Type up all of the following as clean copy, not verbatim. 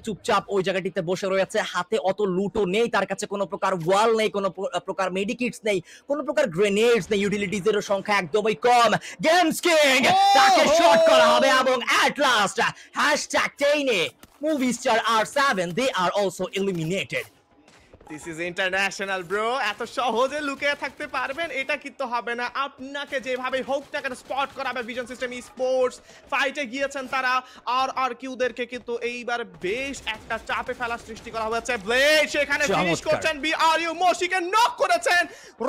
চুপচাপ ওই জায়গাটিতে বসে রয়েছে, হাতে অত লুটও নেই, তার কাছে কোনো প্রকার ওয়াল নেই, কোনো প্রকার মেডিকিটস নেই, কোনো প্রকার গ্রেনেডস নেই, ইউটিলিটিজের সংখ্যা একদমই কম। গেমস কিং তাকে শট করা হবে এবং এট লাস্ট হ্যাশট্যাগ টেইনে movie star R7 they are also eliminated. This is international bro, এত সহজে লুকিয়ে থাকতে পারবেন এটা কিন্তু হবে না। আপনাকে যেভাবে হোক না কেন স্পট করাবে ভিশন সিস্টেম স্পোর্টস। ফাইটে গিয়েছেন তারা, আর কিউদেরকে কিন্তু এইবার বেশ একটা চাপে ফেলার সৃষ্টি করা হয়েছে। ব্লেড সেখানে ফিনিশ করছেন, বিআরইউ মশিকে নক করেছেন।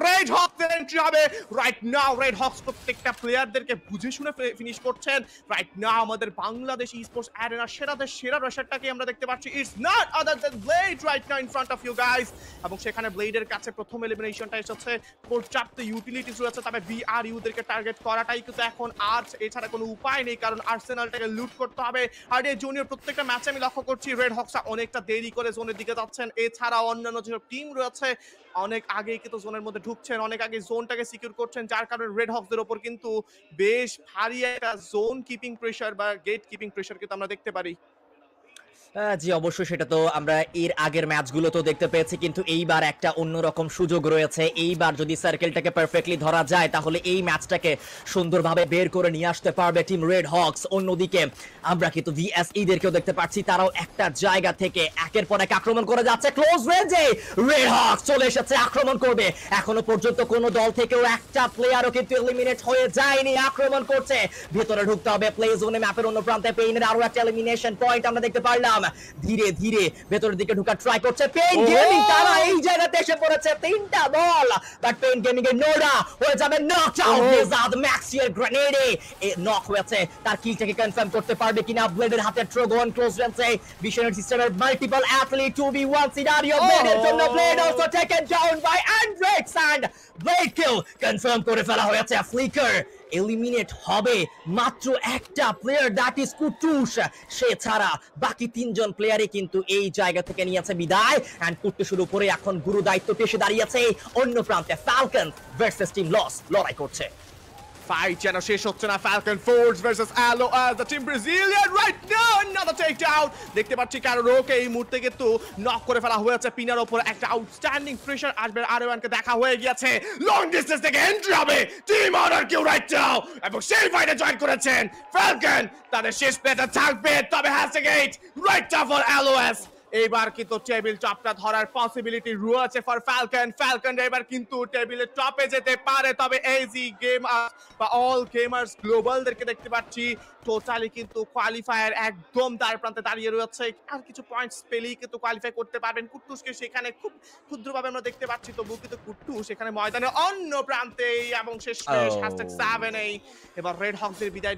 রেড হকসের এন্ট্রি হবে রাইট নাও। রেড হকস প্রত্যেকটা প্লেয়ারদেরকে বুঝে শুনে ফিনিশ করছেন রাইট নাও। আমাদের বাংলাদেশ স্পোর্টস অ্যারেনা সেরাদের সেরা রসারটাকে আমরা দেখতে পাচ্ছি। It's not other than blade right now in front of you guys. এবং সেখানে ব্লেডের কাছে প্রথম এলিমিনেশনটা এসেছে। পর্যাপ্ত ইউটিলিটিস রয়েছে, তবে বিআরইউদেরকে টার্গেট করাটাই কিন্তু এখন আর এছাড়া কোনো উপায় নেই, কারণ আর্সেনালটাকে লুট করতে হবে। আর এই জুনিয়র প্রত্যেকটা ম্যাচে আমি লক্ষ্য করছি রেড হকসা অনেকটা দেরি করে জোনের দিকে যাচ্ছেন। এছাড়া অন্যান্য যেসব টিম রয়েছে অনেক আগেই কিন্তু জোনের মধ্যে ঢুকছেন, অনেক আগে জোনটাকে সিকিউর করছেন, যার কারণে রেড হকসদের ওপর কিন্তু বেশ ভারী একটা জোন কিপিং প্রেশার বা গেট কিপিং প্রেশার কিন্তু আমরা দেখতে পারি। জি অবশ্যই, সেটা তো আমরা এর আগের ম্যাচগুলো তো দেখতে পেয়েছি, কিন্তু এইবার একটা অন্যরকম সুযোগ রয়েছে। এইবার যদি সার্কেলটাকে পারফেক্টলি ধরা যায় তাহলে এই ম্যাচটাকে সুন্দরভাবে বের করে নিয়ে আসতে পারবে টিম রেড হকস। অন্যদিকে আমরা কিন্তু ভিএসই দেরকেও দেখতে পাচ্ছি, তারাও একটা জায়গা থেকে একের পর এক আক্রমণ করে যাচ্ছে। ক্লোজ রেঞ্জে রেড হকস চলে এসেছে, আক্রমণ করবে। এখনো পর্যন্ত কোনো দল থেকেও একটা প্লেয়ারও কিন্তু এলিমিনেট হয়ে যায়নি, আক্রমণ করছে। ভেতরে ঢুকতে হবে প্লে জোনে, ম্যাপের অন্য প্রান্তে পেইনের আরো একটা এলিমিনেশন পয়েন্ট আমরা দেখতে পারলাম। ধীরে ধীরে ভেতরের দিকে ঢোকার ট্রাই করছে পেইন গেমিং, তারা এই জায়গাতে এসে পড়েছে। তিনটা বল, বাট পেইন গেমিং এর নোডা হয়ে যাবে নক আউট। নেজাদ ম্যাক্সিয়ার গ্রেনেডে নক হয়েছে, তার কিলটাকে কনফার্ম করতে পারবে কিনা। ব্লেডের হাতে ট্রোগন ক্লোজ রেঞ্জে, ভিশনারি সিস্টেমের মাল্টিপল অ্যাথলিট 2v1 সিনারিও। ব্লেডের জন্য Blade also taken down by Andrex and Blade kill confirm করে ফেলা হয়েছে। ফ্লিকার এলিমিনেট হবে মাত্র একটা প্লেয়ার, দ্যাট ইজ কুটুস। সে ছাড়া বাকি তিনজন প্লেয়ারই কিন্তু এই জায়গা থেকে নিয়েছে বিদায়। এন্ড কুটুসের উপরে এখন গুরু দায়িত্বটি এসে দাঁড়িয়েছে। অন্য প্রান্তে ফ্যালকন ভার্সেস টিম লস লড়াই করছে। ফাইট যেন শেষ হচ্ছে না। Falcon Force versus Alo as the team Brazilian right now another take down. দেখতে পাচ্ছি কারোকে এই মুহূর্তে কিন্তু নক করে ফেলা হয়েছে। পিনার উপর একটা আউটস্ট্যান্ডিং প্রেসার আসবে। আরওয়ানকে দেখা হয়ে গিয়েছে, লং ডিসটেন্স থেকে এন্ট্রি হবে টিম অনার কেউ রাইট নাও, এবং সেই ফাইটে জয়েন করেছেন ফ্যালকন। তাদের শেষ প্লেটা থাকবে, তবে হ্যাসেগেট রাইট নাও ফর অ্যালোএস। এইবার কিন্তু টেবিল টপটা ধরার পসিবিলিটি রয়েছে ফর ফ্যালকন। ফ্যালকন এবার কিন্তু টেবিলের টপে যেতে পারে, তবে এজি গেম বা অল গেমার্স গ্লোবালদেরকে দেখতে পাচ্ছি টোটালি কিন্তু কোয়ালিফায়ার একদম তার প্রান্তে দাঁড়িয়ে রয়েছে। আর কিছু পয়েন্টস পেলেই কিন্তু কোয়ালিফাই করতে পারবেন। কুট্টুসকে সেখানে খুব ক্ষুদ্রভাবে আমরা দেখতে পাচ্ছি, তবু কিন্তু কুট্টুস সেখানে ময়দানে অন্য প্রান্তে এবং শেষ #7 এবার রেড হকসের বিদায়